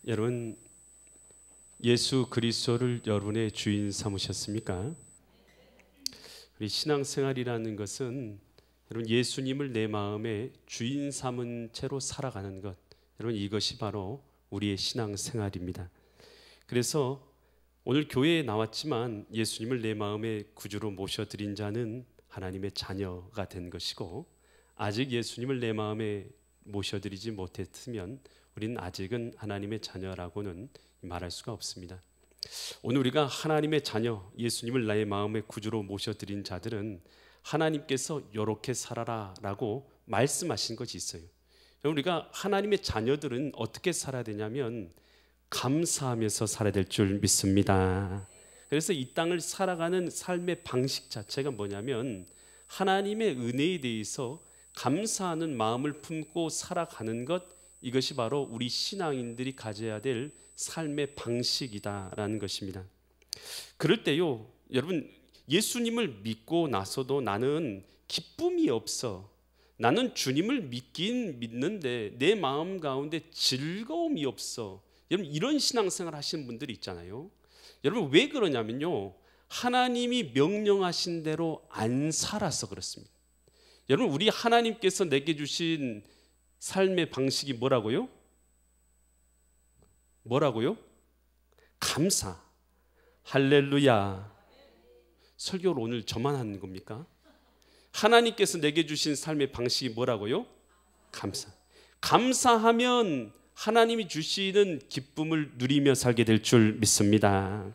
여러분, 예수 그리스도를 여러분의 주인 삼으셨습니까? 우리 신앙생활이라는 것은 여러분 예수님을 내 마음에 주인 삼은 채로 살아가는 것, 여러분 이것이 바로 우리의 신앙생활입니다. 그래서 오늘 교회에 나왔지만 예수님을 내 마음의 구주로 모셔드린 자는 하나님의 자녀가 된 것이고, 아직 예수님을 내 마음에 모셔드리지 못했으면 우리는 아직은 하나님의 자녀라고는 말할 수가 없습니다. 오늘 우리가 하나님의 자녀, 예수님을 나의 마음의 구주로 모셔드린 자들은 하나님께서 이렇게 살아라 라고 말씀하신 것이 있어요. 우리가 하나님의 자녀들은 어떻게 살아야 되냐면 감사하면서 살아야 될 줄 믿습니다. 그래서 이 땅을 살아가는 삶의 방식 자체가 뭐냐면 하나님의 은혜에 대해서 감사하는 마음을 품고 살아가는 것, 이것이 바로 우리 신앙인들이 가져야 될 삶의 방식이다라는 것입니다. 그럴 때요, 여러분 예수님을 믿고 나서도 나는 기쁨이 없어, 나는 주님을 믿긴 믿는데 내 마음 가운데 즐거움이 없어, 여러분 이런 신앙생활 하시는 분들이 있잖아요. 여러분 왜 그러냐면요, 하나님이 명령하신 대로 안 살아서 그렇습니다. 여러분 우리 하나님께서 내게 주신 삶의 방식이 뭐라고요? 뭐라고요? 감사. 할렐루야. 설교를 오늘 저만 하는 겁니까? 하나님께서 내게 주신 삶의 방식이 뭐라고요? 감사. 감사하면 하나님이 주시는 기쁨을 누리며 살게 될 줄 믿습니다.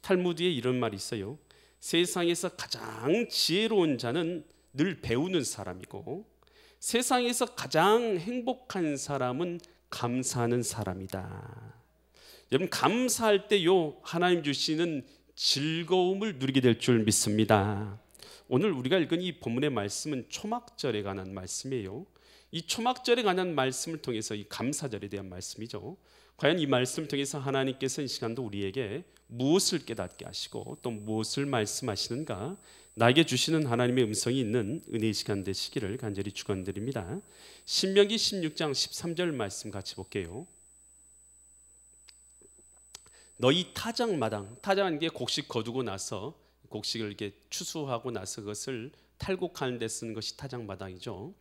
탈무드에 이런 말이 있어요. 세상에서 가장 지혜로운 자는 늘 배우는 사람이고, 세상에서 가장 행복한 사람은 감사하는 사람이다. 여러분 감사할 때요 하나님 주시는 즐거움을 누리게 될 줄 믿습니다. 오늘 우리가 읽은 이 본문의 말씀은 초막절에 관한 말씀이에요. 이 초막절에 관한 말씀을 통해서 이 감사절에 대한 말씀이죠. 과연 이 말씀을 통해서 하나님께서 이 시간도 우리에게 무엇을 깨닫게 하시고 또 무엇을 말씀하시는가, 나에게 주시는 하나님의 음성이 있는 은혜의 시간 되시기를 간절히 축원드립니다. 신명기 16장 13절 말씀 같이 볼게요. 너희 타작마당, 타작하는 게 곡식 거두고 나서 곡식을 이렇게 추수하고 나서 그것을 탈곡하는 데 쓰는 것이 타작마당이죠.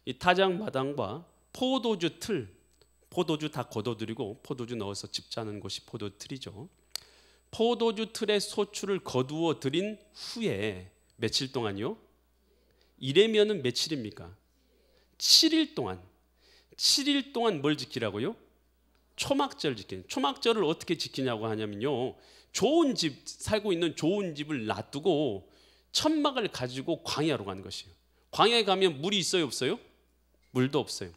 이 타작마당과 포도주 틀, 포도주 다 걷어들이고 포도주 넣어서 집자는 곳이 포도틀이죠. 포도주 틀의 소출을 거두어 들인 후에 며칠 동안요? 이래면은 며칠입니까? 7일 동안. 7일 동안 뭘 지키라고요? 초막절 지키는. 초막절을 어떻게 지키냐고 하냐면요, 좋은 집, 살고 있는 좋은 집을 놔두고 천막을 가지고 광야로 가는 것이에요. 광야에 가면 물이 있어요, 없어요? 물도 없어요.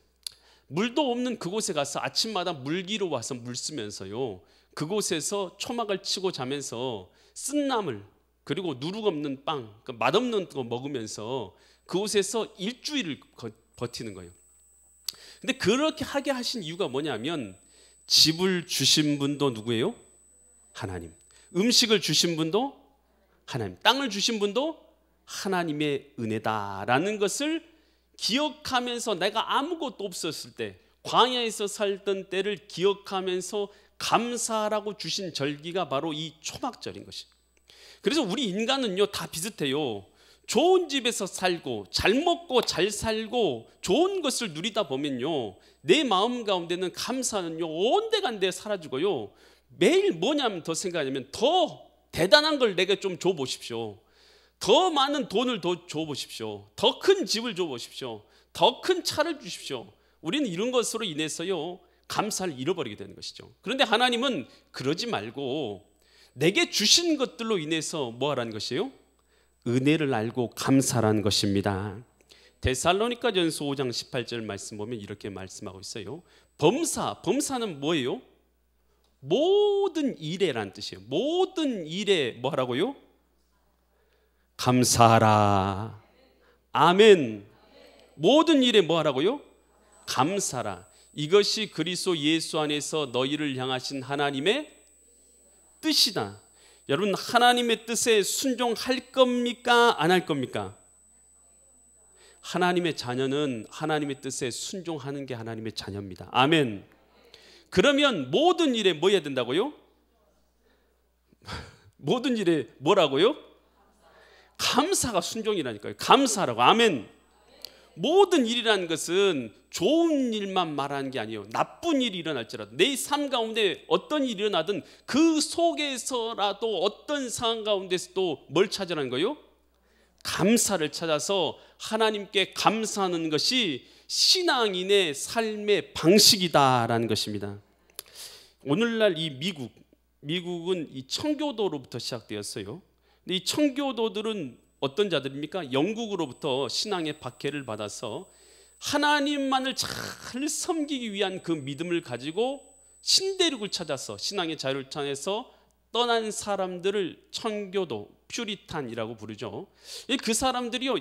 물도 없는 그곳에 가서 아침마다 물기로 와서 물 쓰면서요, 그곳에서 초막을 치고 자면서 쓴나물 그리고 누룩 없는 빵, 맛없는 거 먹으면서 그곳에서 일주일을 버티는 거예요. 근데 그렇게 하게 하신 이유가 뭐냐면 집을 주신 분도 누구예요? 하나님. 음식을 주신 분도 하나님. 땅을 주신 분도 하나님의 은혜다라는 것을 기억하면서, 내가 아무것도 없었을 때 광야에서 살던 때를 기억하면서 감사하라고 주신 절기가 바로 이 초막절인 것이. 그래서 우리 인간은요 다 비슷해요. 좋은 집에서 살고 잘 먹고 잘 살고 좋은 것을 누리다 보면요, 내 마음 가운데는 감사는요 온데간데 사라지고요, 매일 뭐냐면 더 생각하냐면 더 대단한 걸 내게 좀 줘보십시오. 더 많은 돈을 더 줘보십시오. 더 큰 집을 줘보십시오. 더 큰 차를 주십시오. 우리는 이런 것으로 인해서요 감사를 잃어버리게 되는 것이죠. 그런데 하나님은 그러지 말고 내게 주신 것들로 인해서 뭐 하라는 것이에요? 은혜를 알고 감사라는 것입니다. 데살로니가전서 5장 18절 말씀 보면 이렇게 말씀하고 있어요. 범사는 뭐예요? 모든 일에란 뜻이에요. 모든 일에 뭐 하라고요? 감사하라. 아멘. 모든 일에 뭐 하라고요? 감사라. 이것이 그리스도 예수 안에서 너희를 향하신 하나님의 뜻이다. 여러분 하나님의 뜻에 순종할 겁니까? 안 할 겁니까? 하나님의 자녀는 하나님의 뜻에 순종하는 게 하나님의 자녀입니다. 아멘. 그러면 모든 일에 뭐 해야 된다고요? 모든 일에 뭐라고요? 감사가 순종이라니까요. 감사라고. 아멘. 모든 일이라는 것은 좋은 일만 말하는 게 아니에요. 나쁜 일이 일어날지라도 내 삶 가운데 어떤 일이 일어나든 그 속에서라도 어떤 상황 가운데서도 뭘 찾으라는 거예요? 감사를 찾아서 하나님께 감사하는 것이 신앙인의 삶의 방식이다라는 것입니다. 오늘날 이 미국은 이 청교도로부터 시작되었어요. 근데 이 청교도들은 어떤 자들입니까? 영국으로부터 신앙의 박해를 받아서 하나님만을 잘 섬기기 위한 그 믿음을 가지고 신대륙을 찾아서 신앙의 자유를 찾아서 떠난 사람들을 청교도, 퓨리탄이라고 부르죠. 그 사람들이요,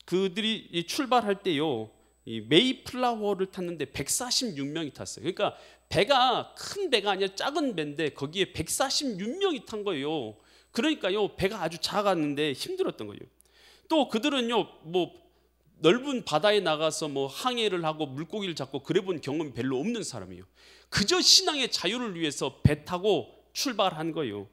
그들이 출발할 때요, 이 메이플라워를 탔는데 146명이 탔어요. 그러니까 배가 큰 배가 아니라 작은 배인데 거기에 146명이 탄 거예요. 그러니까요, 배가 아주 작았는데 힘들었던 거예요. 또 그들은요, 뭐 넓은 바다에 나가서 뭐 항해를 하고 물고기를 잡고 그래 본 경험이 별로 없는 사람이에요. 그저 신앙의 자유를 위해서 배 타고 출발한 거예요.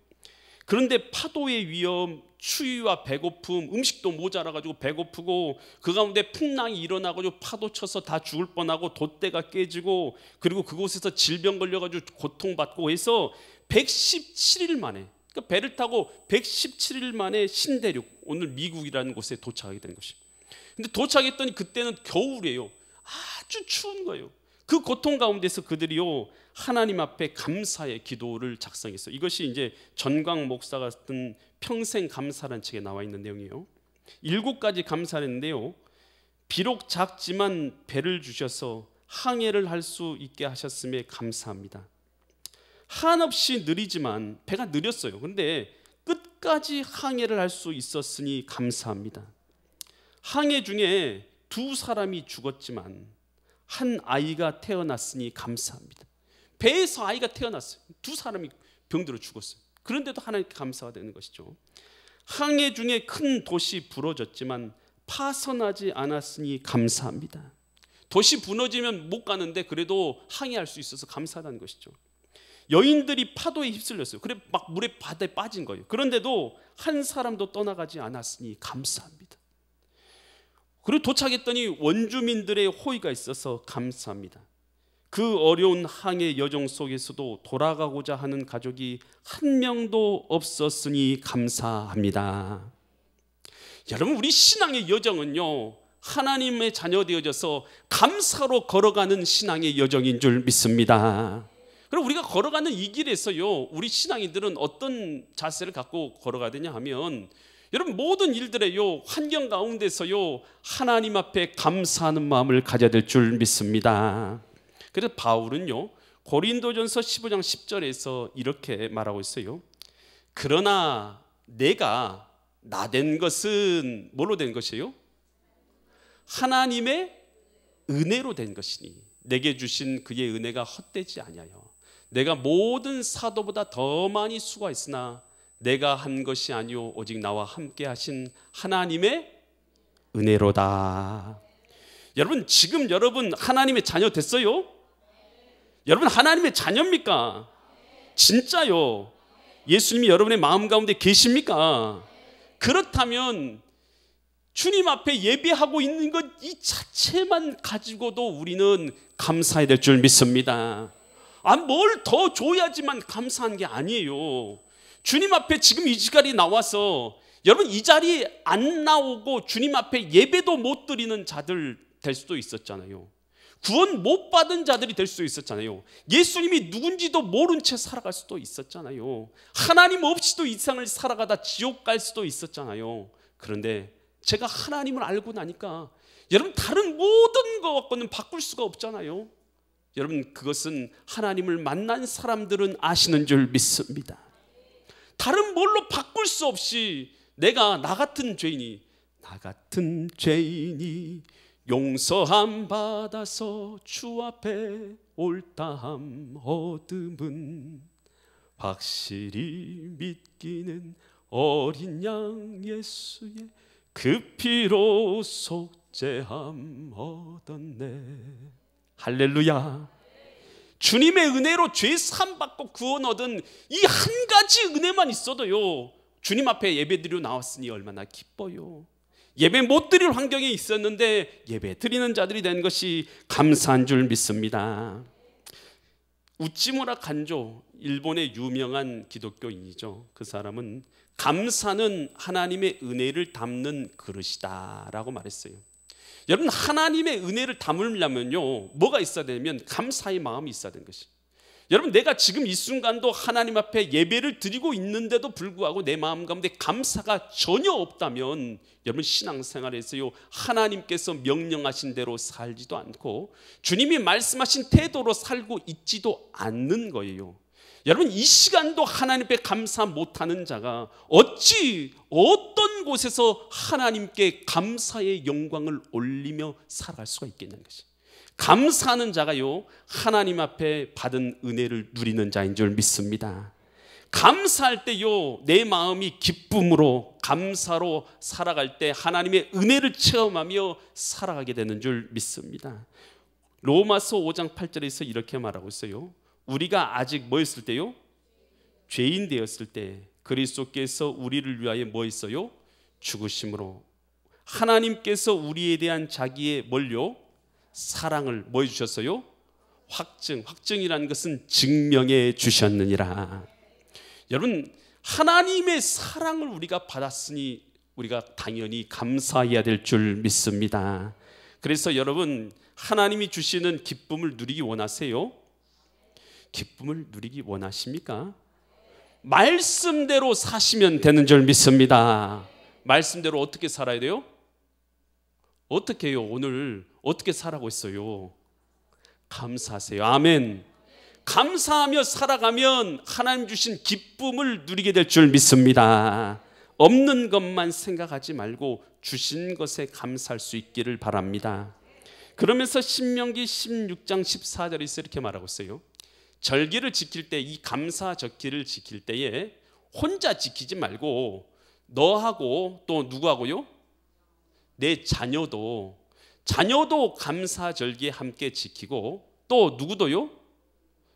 그런데 파도의 위험, 추위와 배고픔, 음식도 모자라가지고 배고프고 그 가운데 풍랑이 일어나가지고 파도 쳐서 다 죽을 뻔하고 돛대가 깨지고 그리고 그곳에서 질병 걸려가지고 고통받고 해서 117일 만에, 그러니까 배를 타고 117일 만에 신대륙, 오늘 미국이라는 곳에 도착하게 된 것입니다. 근데 도착했더니 그때는 겨울이에요. 아주 추운 거예요. 그 고통 가운데서 그들이요, 하나님 앞에 감사의 기도를 작성했어요. 이것이 이제 전광 목사가 쓴 평생 감사라는 책에 나와 있는 내용이에요. 7가지 감사를 했는데요, 비록 작지만 배를 주셔서 항해를 할 수 있게 하셨음에 감사합니다. 한없이 느리지만 배가 느렸어요. 그런데 끝까지 항해를 할 수 있었으니 감사합니다. 항해 중에 2사람이 죽었지만 한 아이가 태어났으니 감사합니다. 배에서 아이가 태어났어요. 2사람이 병들어 죽었어요. 그런데도 하나님께 감사가 되는 것이죠. 항해 중에 큰 도시 부러졌지만 파손하지 않았으니 감사합니다. 도시 무너지면 못 가는데 그래도 항해할 수 있어서 감사하다는 것이죠. 여인들이 파도에 휩쓸렸어요. 그래 막 물에 바다에 빠진 거예요. 그런데도 한 사람도 떠나가지 않았으니 감사합니다. 그리고 도착했더니 원주민들의 호의가 있어서 감사합니다. 그 어려운 항해 여정 속에서도 돌아가고자 하는 가족이 한 명도 없었으니 감사합니다. 여러분, 우리 신앙의 여정은요, 하나님의 자녀 되어져서 감사로 걸어가는 신앙의 여정인 줄 믿습니다. 그럼 우리가 걸어가는 이 길에서요, 우리 신앙인들은 어떤 자세를 갖고 걸어가야 되냐 하면, 여러분, 모든 일들에요, 환경 가운데서요, 하나님 앞에 감사하는 마음을 가져야 될 줄 믿습니다. 그래서 바울은요, 고린도전서 15장 10절에서 이렇게 말하고 있어요. 그러나 내가 나된 것은 뭐로 된 것이에요? 하나님의 은혜로 된 것이니 내게 주신 그의 은혜가 헛되지 아니하여 내가 모든 사도보다 더 많이 수고했으나 내가 한 것이 아니오 오직 나와 함께 하신 하나님의 은혜로다. 여러분, 지금 여러분 하나님의 자녀 됐어요? 여러분 하나님의 자녀입니까? 진짜요? 예수님이 여러분의 마음 가운데 계십니까? 그렇다면 주님 앞에 예배하고 있는 것 이 자체만 가지고도 우리는 감사해야 될 줄 믿습니다. 뭘 더 줘야지만 감사한 게 아니에요. 주님 앞에 지금 이 자리에 나와서 여러분 이 자리에 안 나오고 주님 앞에 예배도 못 드리는 자들 될 수도 있었잖아요. 구원 못 받은 자들이 될 수도 있었잖아요. 예수님이 누군지도 모른 채 살아갈 수도 있었잖아요. 하나님 없이도 이 세상을 살아가다 지옥 갈 수도 있었잖아요. 그런데 제가 하나님을 알고 나니까 여러분 다른 모든 것 갖고는 바꿀 수가 없잖아요. 여러분, 그것은 하나님을 만난 사람들은 아시는 줄 믿습니다. 다른 뭘로 바꿀 수 없이 나 같은 죄인이 용서함 받아서 주 앞에 옳다함 얻음은 확실히 믿기는 어린 양 예수의 그 피로 속죄함 얻었네. 할렐루야. 주님의 은혜로 죄 사함 받고 구원 얻은 이 한 가지 은혜만 있어도요, 주님 앞에 예배 드리러 나왔으니 얼마나 기뻐요. 예배 못 드릴 환경에 있었는데 예배 드리는 자들이 된 것이 감사한 줄 믿습니다. 우찌무라 간조, 일본의 유명한 기독교인이죠. 그 사람은 감사는 하나님의 은혜를 담는 그릇이다 라고 말했어요. 여러분, 하나님의 은혜를 담으려면요, 뭐가 있어야 되냐면 감사의 마음이 있어야 되는 것이. 여러분, 내가 지금 이 순간도 하나님 앞에 예배를 드리고 있는데도 불구하고 내 마음 가운데 감사가 전혀 없다면 여러분, 신앙생활에서요, 하나님께서 명령하신 대로 살지도 않고 주님이 말씀하신 태도로 살고 있지도 않는 거예요. 여러분, 이 시간도 하나님 앞에 감사 못하는 자가 어찌 어떤 곳에서 하나님께 감사의 영광을 올리며 살아갈 수가 있겠냐는 것이. 감사하는 자가요, 하나님 앞에 받은 은혜를 누리는 자인 줄 믿습니다. 감사할 때요, 내 마음이 기쁨으로 감사로 살아갈 때 하나님의 은혜를 체험하며 살아가게 되는 줄 믿습니다. 로마서 5장 8절에서 이렇게 말하고 있어요. 우리가 아직 뭐였을 때요? 죄인 되었을 때 그리스도께서 우리를 위하여 뭐 했어요? 죽으심으로 하나님께서 우리에 대한 자기의 뭘요? 사랑을 뭐 해주셨어요? 확증이라는 것은 증명해 주셨느니라. 여러분, 하나님의 사랑을 우리가 받았으니 우리가 당연히 감사해야 될 줄 믿습니다. 그래서 여러분, 하나님이 주시는 기쁨을 누리기 원하세요? 기쁨을 누리기 원하십니까? 말씀대로 사시면 되는 줄 믿습니다. 말씀대로 어떻게 살아야 돼요? 어떻게 해요? 오늘 어떻게 살아가고 있어요? 감사하세요. 아멘. 감사하며 살아가면 하나님 주신 기쁨을 누리게 될 줄 믿습니다. 없는 것만 생각하지 말고 주신 것에 감사할 수 있기를 바랍니다. 그러면서 신명기 16장 14절에서 이렇게 말하고 있어요. 절기를 지킬 때, 이 감사 절기를 지킬 때에 혼자 지키지 말고 너하고 또 누구하고요? 내 자녀도 감사 절기에 함께 지키고 또 누구도요?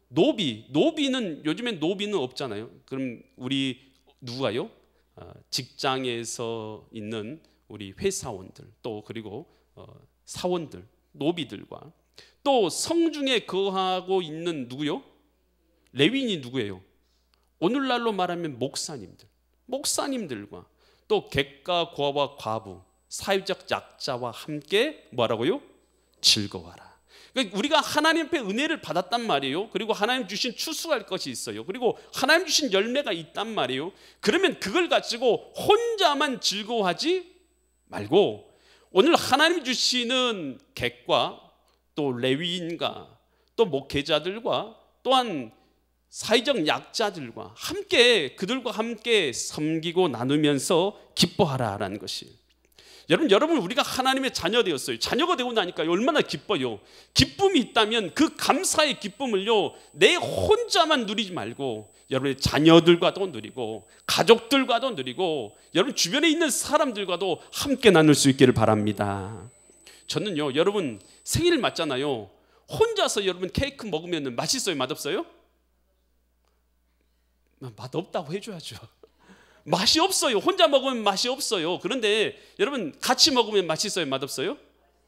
노비는 요즘엔 노비는 없잖아요. 그럼 우리 누가요? 직장에서 있는 우리 회사원들 또 그리고 사원들, 노비들과 또 성중에 거하고 있는 누구요? 레위인이 누구예요? 오늘날로 말하면 목사님들과 또 객가 고아와 과부, 사회적 약자와 함께 뭐라고요? 즐거워하라. 그러니까 우리가 하나님 앞에 은혜를 받았단 말이에요. 그리고 하나님 주신 추수할 것이 있어요. 그리고 하나님 주신 열매가 있단 말이에요. 그러면 그걸 가지고 혼자만 즐거워하지 말고 오늘 하나님 주시는 객과 또 레위인과 또 목회자들과 또한 사회적 약자들과 함께 그들과 함께 섬기고 나누면서 기뻐하라라는 것이. 여러분 우리가 하나님의 자녀 되었어요. 자녀가 되고 나니까 얼마나 기뻐요. 기쁨이 있다면 그 감사의 기쁨을요, 내 혼자만 누리지 말고 여러분의 자녀들과도 누리고 가족들과도 누리고 여러분 주변에 있는 사람들과도 함께 나눌 수 있기를 바랍니다. 저는요, 여러분 생일 맞잖아요. 혼자서 여러분 케이크 먹으면 맛있어요? 맛없어요? 맛없다고 해줘야죠. 맛이 없어요. 혼자 먹으면 맛이 없어요. 그런데 여러분 같이 먹으면 맛있어요? 맛없어요?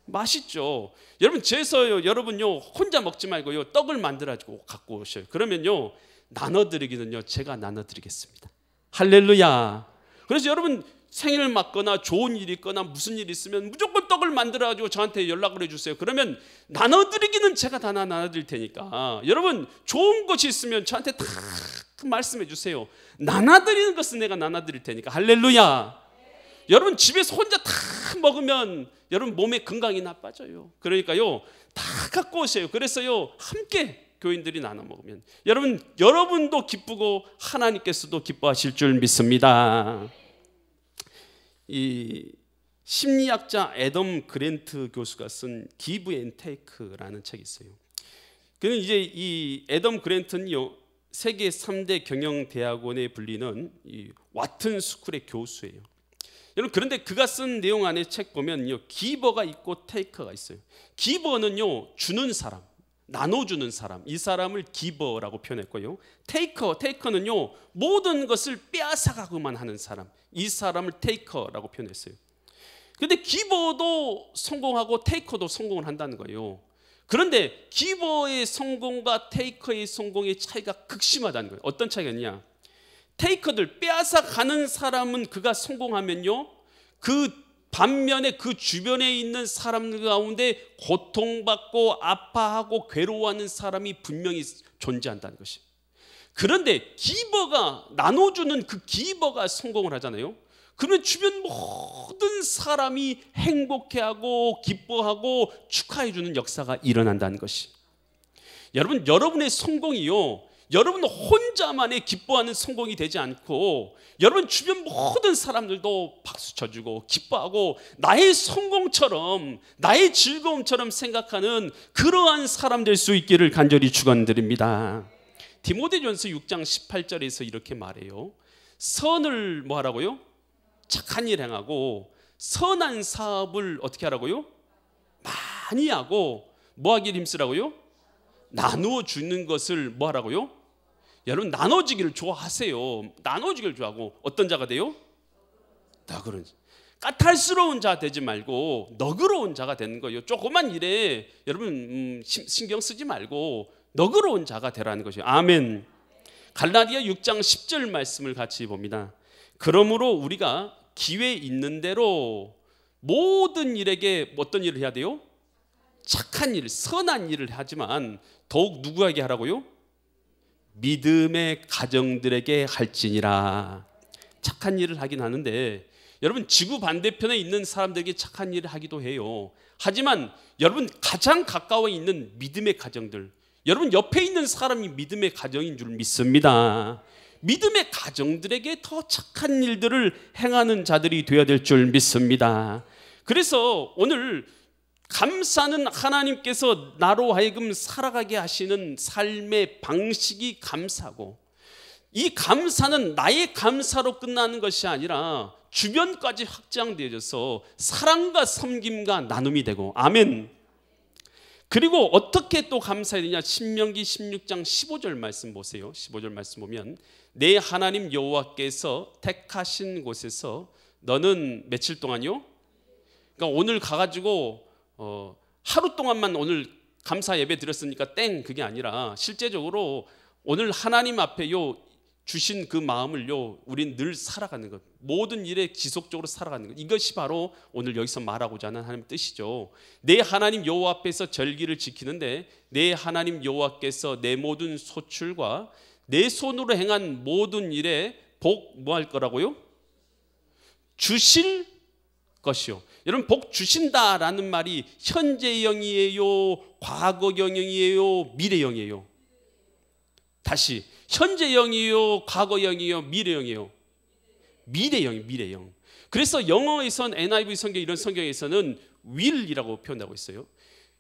맛있죠. 여러분 제서요, 여러분요 혼자 먹지 말고요 떡을 만들어가지고 갖고 오셔요. 그러면요 나눠드리기는요 제가 나눠드리겠습니다. 할렐루야. 그래서 여러분 생일을 맞거나 좋은 일이 있거나 무슨 일이 있으면 무조건 떡을 만들어가지고 저한테 연락을 해주세요. 그러면 나눠드리기는 제가 다 나눠드릴 테니까 여러분 좋은 것이 있으면 저한테 다 말씀해 주세요. 나눠드리는 것은 내가 나눠드릴 테니까. 할렐루야. 여러분 집에서 혼자 다 먹으면 여러분 몸에 건강이 나빠져요. 그러니까요 다 갖고 오세요. 그래서요 함께 교인들이 나눠 먹으면 여러분도 기쁘고 하나님께서도 기뻐하실 줄 믿습니다. 이 심리학자 애덤 그랜트 교수가 쓴 Give and Take라는 책이 있어요. 그는 이제 이 애덤 그랜트는요 세계 3대 경영대학원에 불리는 이 와튼 스쿨의 교수예요. 여러분, 그런데 그가 쓴 내용 안에 책 보면요, 기버가 있고 테이커가 있어요. 기버는요, 주는 사람, 나눠주는 사람, 이 사람을 기버라고 표현했고요. 테이커는요, 모든 것을 빼앗아가고만 하는 사람, 이 사람을 테이커라고 표현했어요. 그런데 기버도 성공하고 테이커도 성공을 한다는 거예요. 그런데 기버의 성공과 테이커의 성공의 차이가 극심하다는 거예요. 어떤 차이가 있냐? 테이커들, 빼앗아가는 사람은 그가 성공하면요, 그 반면에 그 주변에 있는 사람들 가운데 고통받고 아파하고 괴로워하는 사람이 분명히 존재한다는 것이. 그런데 기버가, 나눠주는 그 기버가 성공을 하잖아요. 그러면 주변 모든 사람이 행복해하고 기뻐하고 축하해주는 역사가 일어난다는 것이. 여러분, 여러분의 성공이요, 여러분 혼자만의 기뻐하는 성공이 되지 않고 여러분 주변 모든 사람들도 박수 쳐주고 기뻐하고 나의 성공처럼, 나의 즐거움처럼 생각하는 그러한 사람 될 수 있기를 간절히 축원드립니다. 디모데전서 6장 18절에서 이렇게 말해요. 선을 뭐 하라고요? 착한 일 행하고 선한 사업을 어떻게 하라고요? 많이 하고 뭐 하기를 힘쓰라고요? 나누어 주는 것을 뭐 하라고요? 여러분, 나눠주기를 좋아하세요. 나눠주기를 좋아하고 어떤 자가 돼요? 너그러운, 까탈스러운 자 되지 말고 너그러운 자가 되는 거예요. 조그만 일에 여러분 신경 쓰지 말고 너그러운 자가 되라는 것이에요. 아멘. 갈라디아 6장 10절 말씀을 같이 봅니다. 그러므로 우리가 기회 있는 대로 모든 일에게 어떤 일을 해야 돼요? 착한 일, 선한 일을 하지만 더욱 누구에게 하라고요? 믿음의 가정들에게 할지니라. 착한 일을 하긴 하는데 여러분, 지구 반대편에 있는 사람들에게 착한 일을 하기도 해요. 하지만 여러분 가장 가까워 있는 믿음의 가정들, 여러분 옆에 있는 사람이 믿음의 가정인 줄 믿습니다. 믿음의 가정들에게 더 착한 일들을 행하는 자들이 되어야 될 줄 믿습니다. 그래서 오늘 감사는 하나님께서 나로 하여금 살아가게 하시는 삶의 방식이 감사고, 이 감사는 나의 감사로 끝나는 것이 아니라 주변까지 확장되어져서 사랑과 섬김과 나눔이 되고. 아멘. 그리고 어떻게 또 감사해야 되냐? 신명기 16장 15절 말씀 보세요. 15절 말씀 보면 내 하나님 여호와께서 택하신 곳에서 너는 며칠 동안요? 그러니까 오늘 가가지고 하루 동안만 오늘 감사 예배 드렸으니까 땡, 그게 아니라 실제적으로 오늘 하나님 앞에요 주신 그 마음을요 우린 늘 살아가는 것, 모든 일에 지속적으로 살아가는 것, 이것이 바로 오늘 여기서 말하고자 하는 하나님의 뜻이죠. 내 하나님 여호와 앞에서 절기를 지키는데 내 하나님 여호와께서 내 모든 소출과 내 손으로 행한 모든 일에 복 뭐 할 거라고요? 주실 것이요. 여러분, 복 주신다라는 말이 현재형이에요, 과거형이에요, 미래형이에요? 다시, 현재형이에요, 과거형이에요, 미래형이에요? 미래형. 그래서 영어에선 NIV 성경, 이런 성경에서는 will이라고 표현하고 있어요.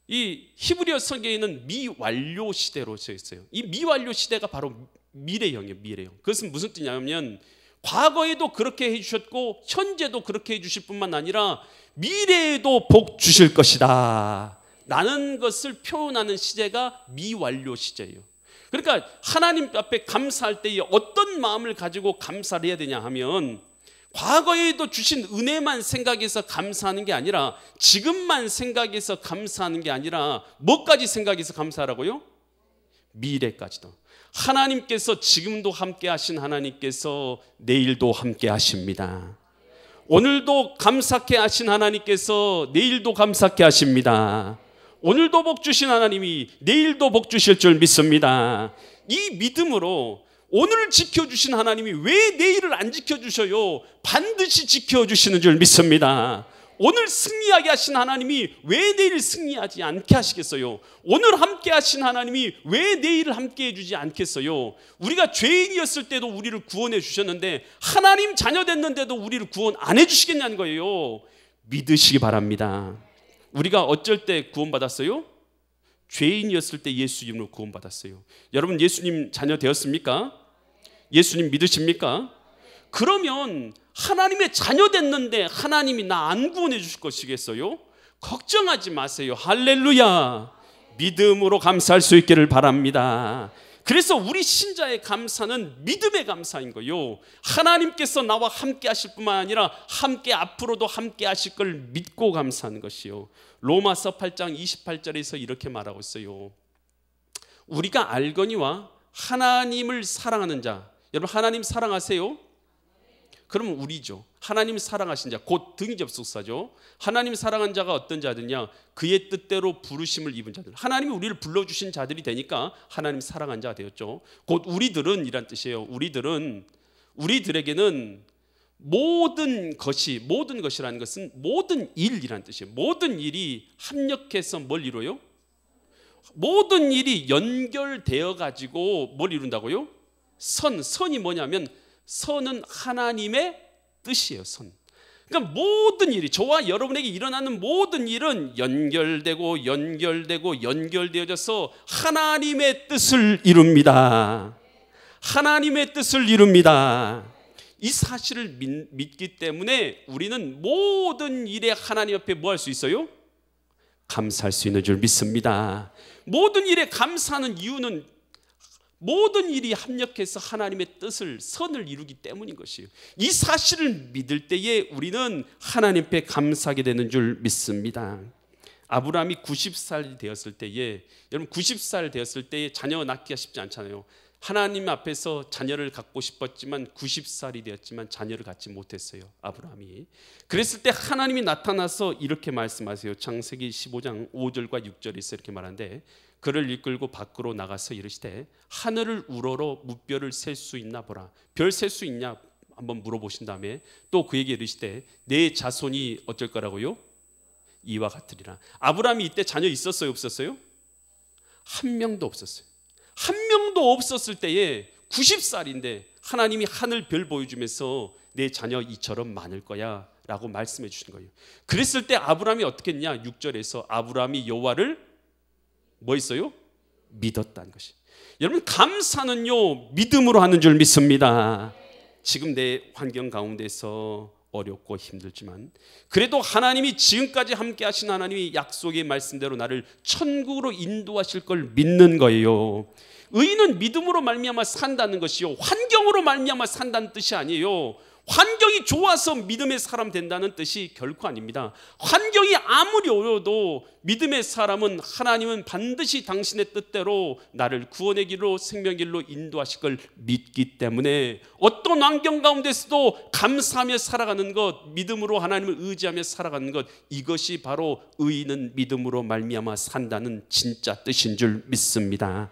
이 히브리어 성경에는 미완료 시대로 써 있어요. 이 미완료 시대가 바로 미래형이에요. 미래형. 그것은 무슨 뜻이냐면 과거에도 그렇게 해주셨고 현재도 그렇게 해주실 뿐만 아니라 미래에도 복 주실 것이다 라는 것을 표현하는 시제가 미완료 시제예요. 그러니까 하나님 앞에 감사할 때 어떤 마음을 가지고 감사를 해야 되냐 하면, 과거에도 주신 은혜만 생각해서 감사하는 게 아니라, 지금만 생각해서 감사하는 게 아니라 뭐까지 생각해서 감사하라고요? 미래까지도. 하나님께서 지금도 함께 하신 하나님께서 내일도 함께 하십니다. 오늘도 감사케 하신 하나님께서 내일도 감사케 하십니다. 오늘도 복 주신 하나님이 내일도 복 주실 줄 믿습니다. 이 믿음으로 오늘을 지켜주신 하나님이 왜 내일을 안 지켜주셔요? 반드시 지켜주시는 줄 믿습니다. 오늘 승리하게 하신 하나님이 왜 내일 승리하지 않게 하시겠어요? 오늘 함께 하신 하나님이 왜 내일을 함께 해주지 않겠어요? 우리가 죄인이었을 때도 우리를 구원해 주셨는데 하나님 자녀 됐는데도 우리를 구원 안 해주시겠냐는 거예요. 믿으시기 바랍니다. 우리가 어쩔 때 구원받았어요? 죄인이었을 때 예수 이름으로 구원받았어요. 여러분 예수님 자녀 되었습니까? 예수님 믿으십니까? 그러면 하나님의 자녀 됐는데 하나님이 나 안 구원해 주실 것이겠어요? 걱정하지 마세요. 할렐루야. 믿음으로 감사할 수 있기를 바랍니다. 그래서 우리 신자의 감사는 믿음의 감사인 거예요. 하나님께서 나와 함께 하실 뿐만 아니라 함께 앞으로도 함께 하실 걸 믿고 감사하는 것이요. 로마서 8장 28절에서 이렇게 말하고 있어요. 우리가 알거니와 하나님을 사랑하는 자, 여러분 하나님 사랑하세요? 그러면 우리죠. 하나님 사랑하신 자, 곧 등접속사죠. 하나님 사랑한 자가 어떤 자들이냐? 그의 뜻대로 부르심을 입은 자들. 하나님이 우리를 불러주신 자들이 되니까 하나님 사랑한 자가 되었죠. 곧 우리들은 이란 뜻이에요. 우리들에게는 모든 것이라는 것은 모든 일이란 뜻이에요. 모든 일이 합력해서 뭘 이루어요? 모든 일이 연결되어 가지고 뭘 이룬다고요? 선이 뭐냐면 선은 하나님의 뜻이에요. 선. 그러니까 모든 일이, 저와 여러분에게 일어나는 모든 일은 연결되어져서 하나님의 뜻을 이룹니다. 하나님의 뜻을 이룹니다. 이 사실을 믿기 때문에 우리는 모든 일에 하나님 앞에 뭐 할 수 있어요? 감사할 수 있는 줄 믿습니다. 모든 일에 감사하는 이유는 모든 일이 합력해서 하나님의 뜻을, 선을 이루기 때문인 것이에요. 이 사실을 믿을 때에 우리는 하나님 앞에 감사하게 되는 줄 믿습니다. 아브라함이 90살 되었을 때에, 여러분 90살 되었을 때에 자녀 낳기가 쉽지 않잖아요. 하나님 앞에서 자녀를 갖고 싶었지만 90살이 되었지만 자녀를 갖지 못했어요. 아브라함이. 그랬을 때 하나님이 나타나서 이렇게 말씀하세요. 창세기 15장 5절과 6절에서 이렇게 말하는데, 그를 이끌고 밖으로 나가서 이르시되 하늘을 우러러 무별을 셀 수 있나 보라. 별 셀 수 있냐 한번 물어보신 다음에 또 그에게 이르시되 내 자손이 어쩔 거라고요? 이와 같으리라. 아브라함이 이때 자녀 있었어요, 없었어요? 한 명도 없었어요. 한 명도 없었을 때에 90살인데 하나님이 하늘 별 보여주면서 내 자녀 이처럼 많을 거야 라고 말씀해 주신 거예요. 그랬을 때 아브라함이 어떻게 했냐? 6절에서 아브라함이 여호와를 뭐 있어요? 믿었다는 것이. 여러분 감사는요 믿음으로 하는 줄 믿습니다. 지금 내 환경 가운데서 어렵고 힘들지만 그래도 하나님이 지금까지 함께 하신 하나님이 약속의 말씀대로 나를 천국으로 인도하실 걸 믿는 거예요. 의인은 믿음으로 말미암아 산다는 것이요, 환경으로 말미암아 산다는 뜻이 아니에요. 환경이 좋아서 믿음의 사람 된다는 뜻이 결코 아닙니다. 환경이 아무리 어려워도 믿음의 사람은 하나님은 반드시 당신의 뜻대로 나를 구원의 길로 생명의 길로 인도하실 걸 믿기 때문에 어떤 환경 가운데서도 감사하며 살아가는 것, 믿음으로 하나님을 의지하며 살아가는 것, 이것이 바로 의인은 믿음으로 말미암아 산다는 진짜 뜻인 줄 믿습니다.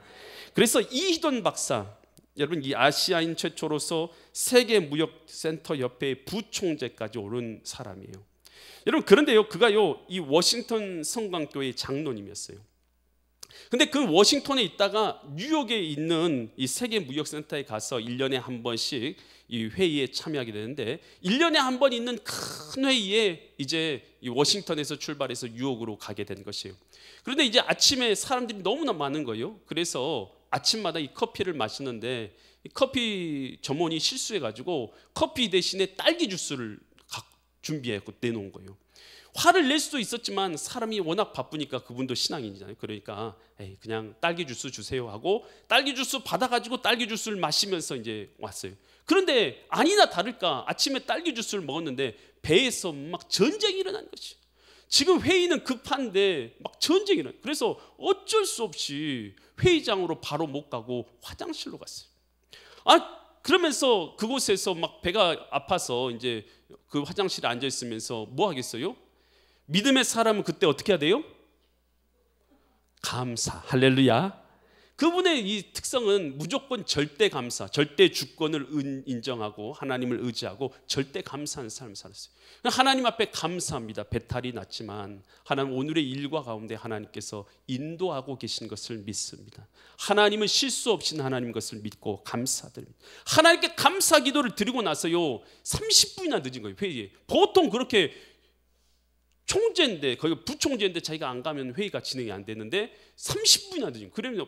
그래서 이희돈 박사, 여러분 이 아시아인 최초로서 세계무역센터 협회의 부총재까지 오른 사람이에요. 여러분 그런데요, 그가요 이 워싱턴 성광교회 장로님이었어요. 근데 그 워싱턴에 있다가 뉴욕에 있는 이 세계무역센터에 가서 1년에 한 번씩 이 회의에 참여하게 되는데, 1년에 한 번 있는 큰 회의에 이제 이 워싱턴에서 출발해서 뉴욕으로 가게 된 것이에요. 그런데 이제 아침에 사람들이 너무나 많은 거예요. 그래서 아침마다 이 커피를 마시는데 이 커피 점원이 실수해가지고 커피 대신에 딸기 주스를 준비해서 내놓은 거예요. 화를 낼 수도 있었지만 사람이 워낙 바쁘니까, 그분도 신앙인이잖아요. 그러니까 그냥 딸기 주스 주세요 하고 딸기 주스 받아가지고 딸기 주스를 마시면서 이제 왔어요. 그런데 아니나 다를까 아침에 딸기 주스를 먹었는데 배에서 막 전쟁이 일어난 거지. 지금 회의는 급한데 막 전쟁이 일어나. 그래서 어쩔 수 없이 회의장으로 바로 못 가고 화장실로 갔어요. 그러면서 그곳에서 막 배가 아파서 이제 그 화장실에 앉아 있으면서 뭐 하겠어요? 믿음의 사람은 그때 어떻게 해야 돼요? 감사. 할렐루야. 그분의 이 특성은 무조건 절대 감사, 절대 주권을 인정하고 하나님을 의지하고 절대 감사하는 삶을 살았어요. 하나님 앞에 감사합니다. 배탈이 났지만 하나님 오늘의 일과 가운데 하나님께서 인도하고 계신 것을 믿습니다. 하나님은 실수 없인 하나님 것을 믿고 감사드립니다. 하나님께 감사 기도를 드리고 나서요 30분이나 늦은 거예요. 회의에. 보통 그렇게 총재인데, 거기 부총재인데 자기가 안 가면 회의가 진행이 안 되는데 30분이나 늦은 거예요. 그러면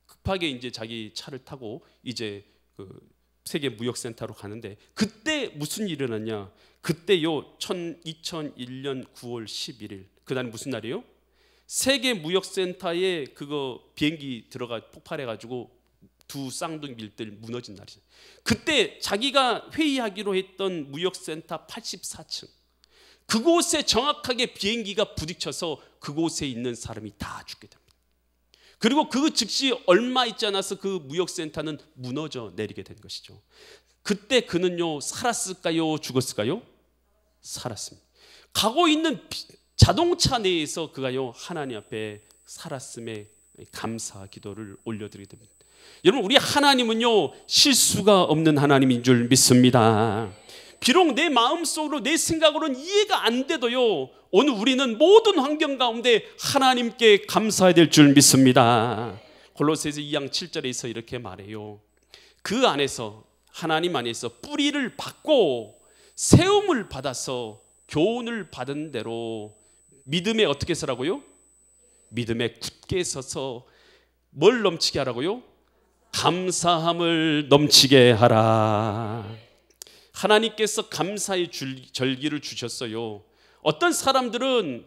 급하게 이제 자기 차를 타고 이제 그 세계 무역센터로 가는데 그때 무슨 일이 일어났냐? 그때요 2001년 9월 11일 그날 무슨 날이에요? 세계 무역센터에 그거 비행기 들어가 폭발해가지고 두 쌍둥이들 무너진 날이죠. 그때 자기가 회의하기로 했던 무역센터 84층 그곳에 정확하게 비행기가 부딪혀서 그곳에 있는 사람이 다 죽게 됩니다. 그리고 그 즉시 얼마 있지 않아서 그 무역센터는 무너져 내리게 된 것이죠. 그때 그는요 살았을까요? 죽었을까요? 살았습니다. 가고 있는 자동차 내에서 그가요 하나님 앞에 살았음에 감사 기도를 올려드리게 됩니다. 여러분 우리 하나님은요 실수가 없는 하나님인 줄 믿습니다. 비록 내 마음속으로 내 생각으로는 이해가 안 돼도요 오늘 우리는 모든 환경 가운데 하나님께 감사해야 될 줄 믿습니다. 골로새서 2장 7절에서 이렇게 말해요. 그 안에서 하나님 안에서 뿌리를 받고 세움을 받아서 교훈을 받은 대로 믿음에 어떻게 서라고요? 믿음에 굳게 서서 뭘 넘치게 하라고요? 감사함을 넘치게 하라. 하나님께서 감사의 절기를 주셨어요. 어떤 사람들은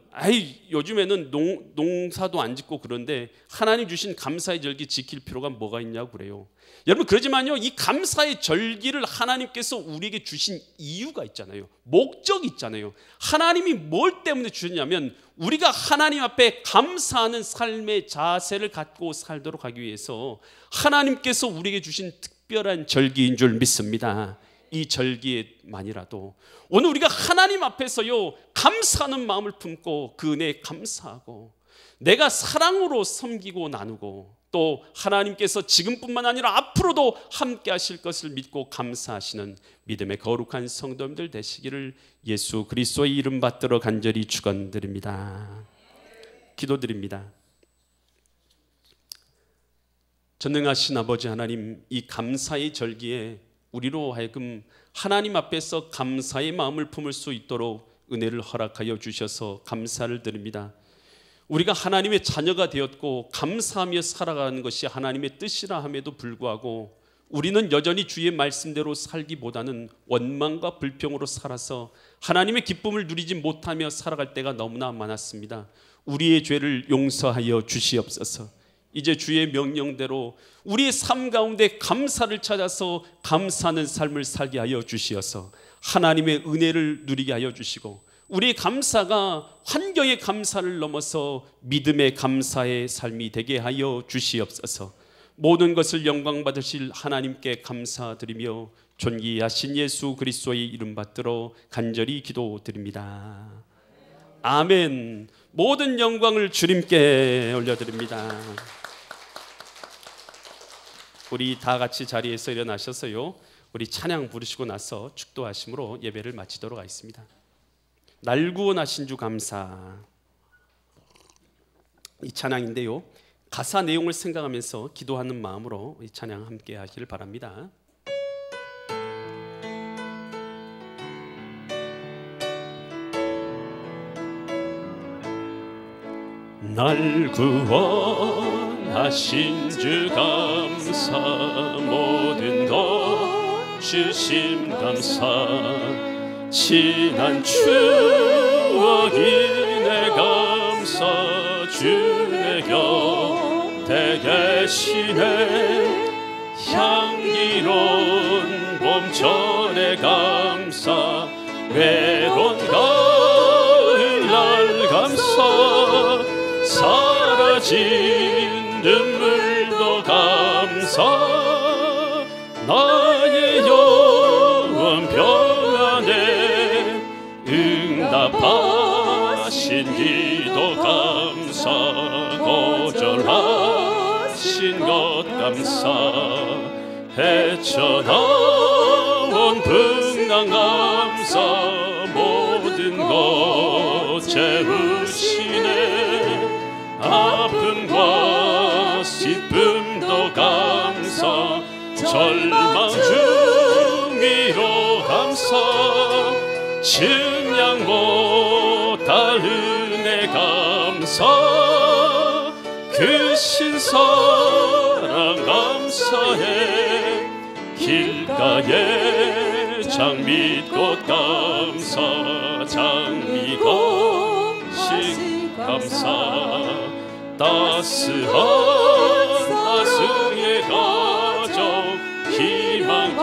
요즘에는 농사도 안 짓고 그런데 하나님 주신 감사의 절기 지킬 필요가 뭐가 있냐고 그래요. 여러분 그러지만요 이 감사의 절기를 하나님께서 우리에게 주신 이유가 있잖아요. 목적이 있잖아요. 하나님이 뭘 때문에 주셨냐면 우리가 하나님 앞에 감사하는 삶의 자세를 갖고 살도록 하기 위해서 하나님께서 우리에게 주신 특별한 절기인 줄 믿습니다. 이 절기에만이라도 오늘 우리가 하나님 앞에서요 감사하는 마음을 품고 그 은혜에 감사하고 내가 사랑으로 섬기고 나누고 또 하나님께서 지금뿐만 아니라 앞으로도 함께 하실 것을 믿고 감사하시는 믿음의 거룩한 성도님들 되시기를 예수 그리스도의 이름 받들어 간절히 축원드립니다. 기도드립니다. 전능하신 아버지 하나님, 이 감사의 절기에 우리로 하여금 하나님 앞에서 감사의 마음을 품을 수 있도록 은혜를 허락하여 주셔서 감사를 드립니다. 우리가 하나님의 자녀가 되었고 감사하며 살아가는 것이 하나님의 뜻이라 함에도 불구하고 우리는 여전히 주의 말씀대로 살기보다는 원망과 불평으로 살아서 하나님의 기쁨을 누리지 못하며 살아갈 때가 너무나 많았습니다. 우리의 죄를 용서하여 주시옵소서. 이제 주의 명령대로 우리의 삶 가운데 감사를 찾아서 감사하는 삶을 살게 하여 주시어서 하나님의 은혜를 누리게 하여 주시고 우리의 감사가 환경의 감사를 넘어서 믿음의 감사의 삶이 되게 하여 주시옵소서. 모든 것을 영광 받으실 하나님께 감사드리며 존귀하신 예수 그리스도의 이름 받들어 간절히 기도드립니다. 아멘. 모든 영광을 주님께 올려드립니다. 우리 다 같이 자리에서 일어나셔서요 우리 찬양 부르시고 나서 축도하심으로 예배를 마치도록 하겠습니다. 날 구원하신 주 감사. 이 찬양인데요 가사 내용을 생각하면서 기도하는 마음으로 이 찬양 함께 하시길 바랍니다. 날 구원하신 주 감사 모든 것 주심 감사 지난 추억이 내 감사 주의 곁에 계시네 향기로운 봄철의 감사 외로운 가을날 감사 사라진 눈물도 감사 나의 영원 평안에 응답하신 기도 감사 거절하신 것 감사 헤쳐나온 풍랑 감사 모든 것 채우시네 아픔과 슬픔도 감사 절망 중위로 감사 증량 못할 은혜 감사 그 신사랑 감사해 길가에 장미꽃 감사 장미꽃이 감사 따스한 따스의 가정 희망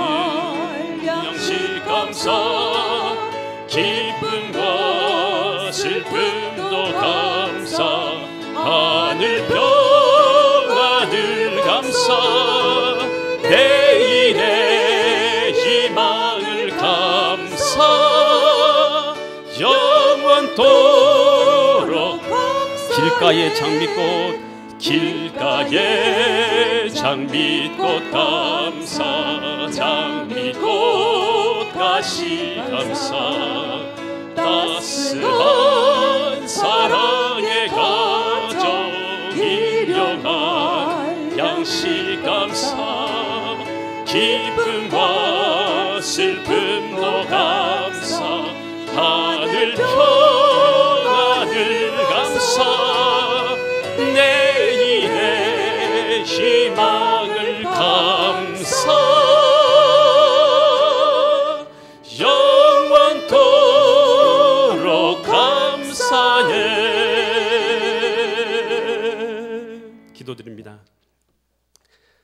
양식 감사 기쁨과 슬픔도 감사 하늘 평안을 감사 내일의 희망을 감사 영원토록 길가의 장미꽃 길가에 장미꽃 감사 장미꽃 가시 감사 따스한 사랑의 가정 일용할 양식 감사 기쁨과 슬픔도 감사 하늘 평안을 감사 내일의 희망을 감사 영원토록 감사해. 기도드립니다.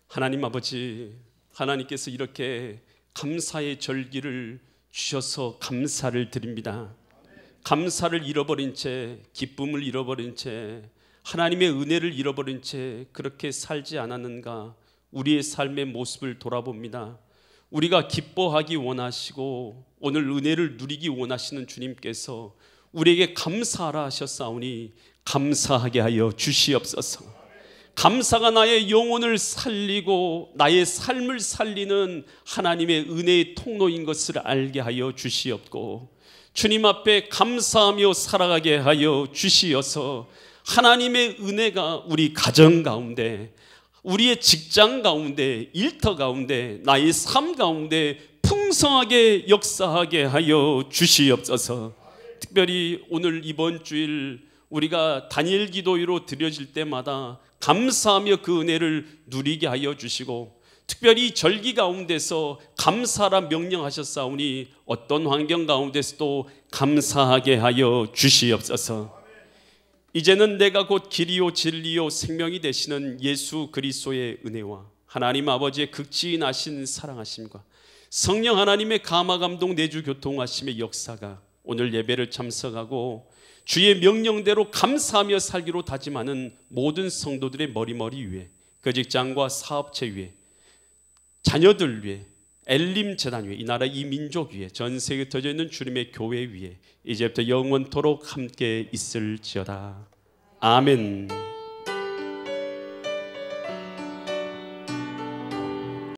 하나님 아버지, 하나님께서 이렇게 감사의 절기를 주셔서 감사를 드립니다. 감사를 잃어버린 채, 기쁨을 잃어버린 채, 하나님의 은혜를 잃어버린 채 그렇게 살지 않았는가? 우리의 삶의 모습을 돌아봅니다. 우리가 기뻐하기 원하시고 오늘 은혜를 누리기 원하시는 주님께서 우리에게 감사하라 하셨사오니 감사하게 하여 주시옵소서. 감사가 나의 영혼을 살리고 나의 삶을 살리는 하나님의 은혜의 통로인 것을 알게 하여 주시옵고, 주님 앞에 감사하며 살아가게 하여 주시어서 하나님의 은혜가 우리 가정 가운데, 우리의 직장 가운데, 일터 가운데, 나의 삶 가운데 풍성하게 역사하게 하여 주시옵소서. 특별히 오늘 이번 주일 우리가 다니엘 기도회로 드려질 때마다 감사하며 그 은혜를 누리게 하여 주시고, 특별히 절기 가운데서 감사라 명령하셨사오니 어떤 환경 가운데서도 감사하게 하여 주시옵소서. 이제는 내가 곧 길이요 진리요 생명이 되시는 예수 그리스도의 은혜와 하나님 아버지의 극진하신 사랑하심과 성령 하나님의 감화 감동 내주 교통하심의 역사가 오늘 예배를 참석하고 주의 명령대로 감사하며 살기로 다짐하는 모든 성도들의 머리 위에, 그 직장과 사업체 위에, 자녀들 위에, 엘림 재단 위에, 이 나라 이 민족 위에, 전 세계에 흩어져 있는 주님의 교회 위에 이제부터 영원토록 함께 있을지어다. 아멘.